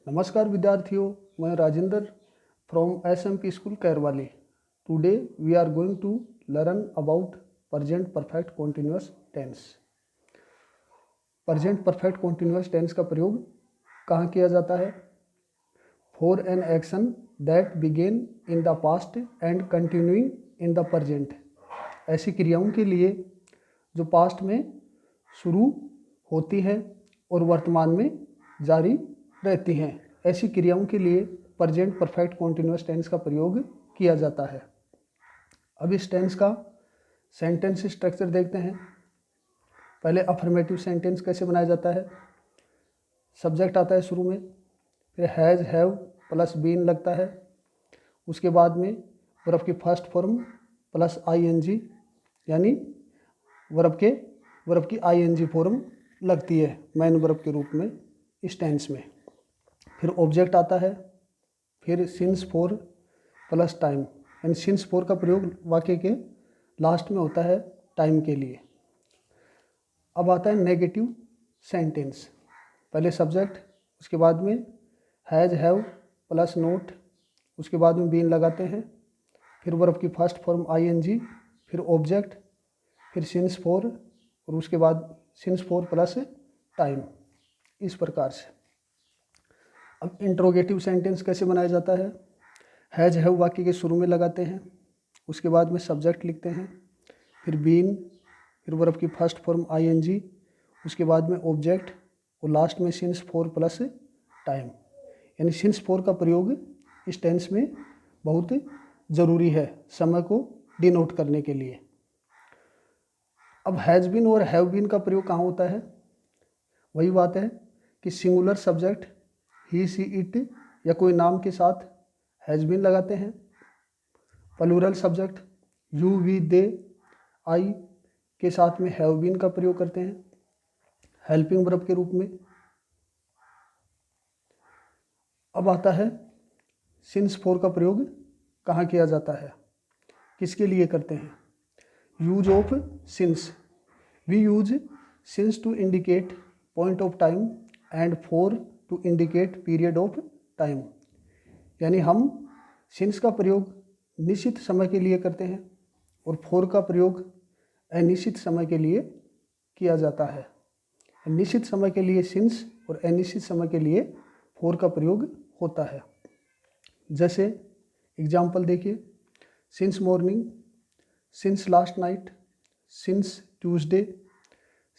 नमस्कार विद्यार्थियों, मैं Rajendra from SMP school Kairwali. Today we are going to learn about present perfect continuous tense. Present perfect continuous tense का प्रयोग कहाँ किया जाता है? For an action that began in the past and continuing in the present. ऐसी क्रियाओं के लिए जो पास्ट में शुरू होती है और वर्तमान में जारी रहती हैं, ऐसी क्रियाओं के लिए प्रेजेंट परफेक्ट कॉन्टिन्यूअस टेंस का प्रयोग किया जाता है। अब इस टेंस का सेंटेंस स्ट्रक्चर देखते हैं। पहले अफर्मेटिव सेंटेंस कैसे बनाया जाता है। सब्जेक्ट आता है शुरू में, फिर हैज़ हैव प्लस बीन लगता है। उसके बाद में वर्ब की फर्स्ट फॉर्म प्लस ING यानी वर्ब की ING फॉर्म लगती है मेन वर्ब के रूप में इस टेंस में। फिर ऑब्जेक्ट आता है, फिर सिंस फॉर प्लस टाइम यानी सिंस फॉर का प्रयोग वाक्य के लास्ट में होता है टाइम के लिए। अब आता है नेगेटिव सेंटेंस। पहले सब्जेक्ट, उसके बाद में हैज़ हैव प्लस नोट, उसके बाद में बीन लगाते हैं, फिर वर्ब की फर्स्ट फॉर्म ING, फिर ऑब्जेक्ट, फिर सिंस फॉर और उसके बाद सिंस फॉर प्लस टाइम, इस प्रकार से। अब इंट्रोगेटिव सेंटेंस कैसे बनाया जाता है। हैज़ हैव वाक्य के शुरू में लगाते हैं, उसके बाद में सब्जेक्ट लिखते हैं, फिर बीन, फिर वर्ब की फर्स्ट फॉर्म ING, उसके बाद में ऑब्जेक्ट और लास्ट में सिंस फॉर प्लस टाइम। यानी सिंस फॉर का प्रयोग इस टेंस में बहुत ज़रूरी है समय को डिनोट करने के लिए। अब हैज़ बीन और हैव बीन का प्रयोग कहाँ होता है? वही बात है कि singular subject he see it या कोई नाम के साथ हैज़ बीन लगाते हैं। प्लूरल सब्जेक्ट यू वी दे आई के साथ में हैव बीन का प्रयोग करते हैं हेल्पिंग वर्ब के रूप में। अब आता है सिंस फॉर का प्रयोग कहाँ किया जाता है, किसके लिए करते हैं। Use of since, we use since to indicate point of time and for to indicate period of time. यानी हम सिंस का प्रयोग निश्चित समय के लिए करते हैं और फॉर का प्रयोग अनिश्चित समय के लिए किया जाता है। निश्चित समय के लिए सिंस और अनिश्चित समय के लिए फॉर का प्रयोग होता है। जैसे एग्जाम्पल देखिए, since morning, since last night, since Tuesday,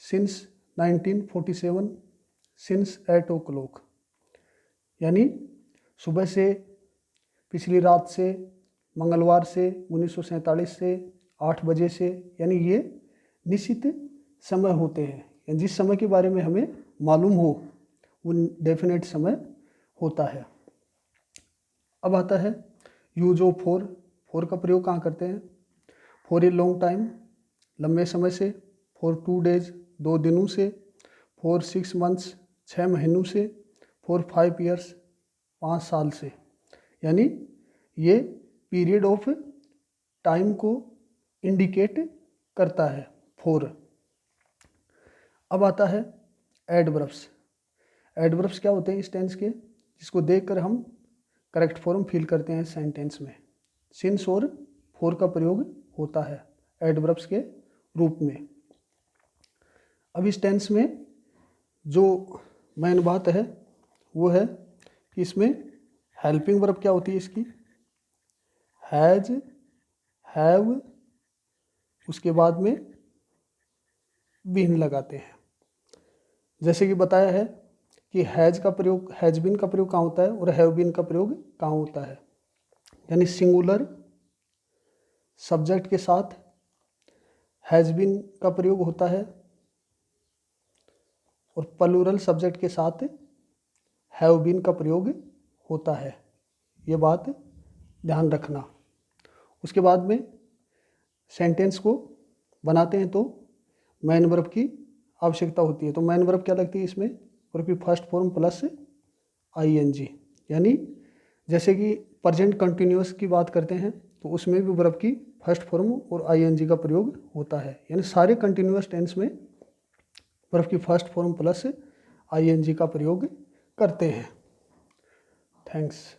since 1947, since 8 o'clock। यानी सुबह से, पिछली रात से, मंगलवार से, 1947 से, 8 बजे से, यानी ये निश्चित समय होते हैं। जिस समय के बारे में हमें मालूम हो वो डेफिनेट समय होता है। अब आता है यूज ऑफ फॉर। फॉर का प्रयोग कहाँ करते हैं? फॉर ए लॉन्ग टाइम, लंबे समय से, फॉर 2 days 2 दिनों से, फॉर 6 months 6 महीनों से, फॉर 5 years 5 साल से। यानी ये पीरियड ऑफ टाइम को इंडिकेट करता है फॉर। अब आता है एडवर्ब्स। एडवर्ब्स क्या होते हैं इस टेंस के, जिसको देखकर हम करेक्ट फॉर्म फिल करते हैं सेंटेंस में। सिंस और फॉर का प्रयोग होता है एडवर्ब्स के रूप में। अब इस टेंस में जो मेन बात है वो है कि इसमें हेल्पिंग वर्ब क्या होती है इसकी, हैज, हैव, उसके बाद में बीन लगाते हैं। जैसे कि बताया है कि हैज़ का प्रयोग, हैज बीन का प्रयोग कहाँ होता है और हैव बीन का प्रयोग कहाँ होता है। यानी सिंगुलर सब्जेक्ट के साथ हैज बीन का प्रयोग होता है और प्लूरल सब्जेक्ट के साथ हैव बीन का प्रयोग होता है। ये बात ध्यान रखना। उसके बाद में सेंटेंस को बनाते हैं तो मेन वर्ब की आवश्यकता होती है। तो मेन वर्ब क्या लगती है इसमें? वर्ब की फर्स्ट फॉर्म प्लस ING। यानी जैसे कि प्रेजेंट कंटिन्यूअस की बात करते हैं तो उसमें भी वर्ब की फर्स्ट फॉर्म और ING का प्रयोग होता है। यानी सारे कंटिन्यूअस टेंस में वर्ब की फर्स्ट फॉर्म प्लस ING का प्रयोग करते हैं। थैंक्स।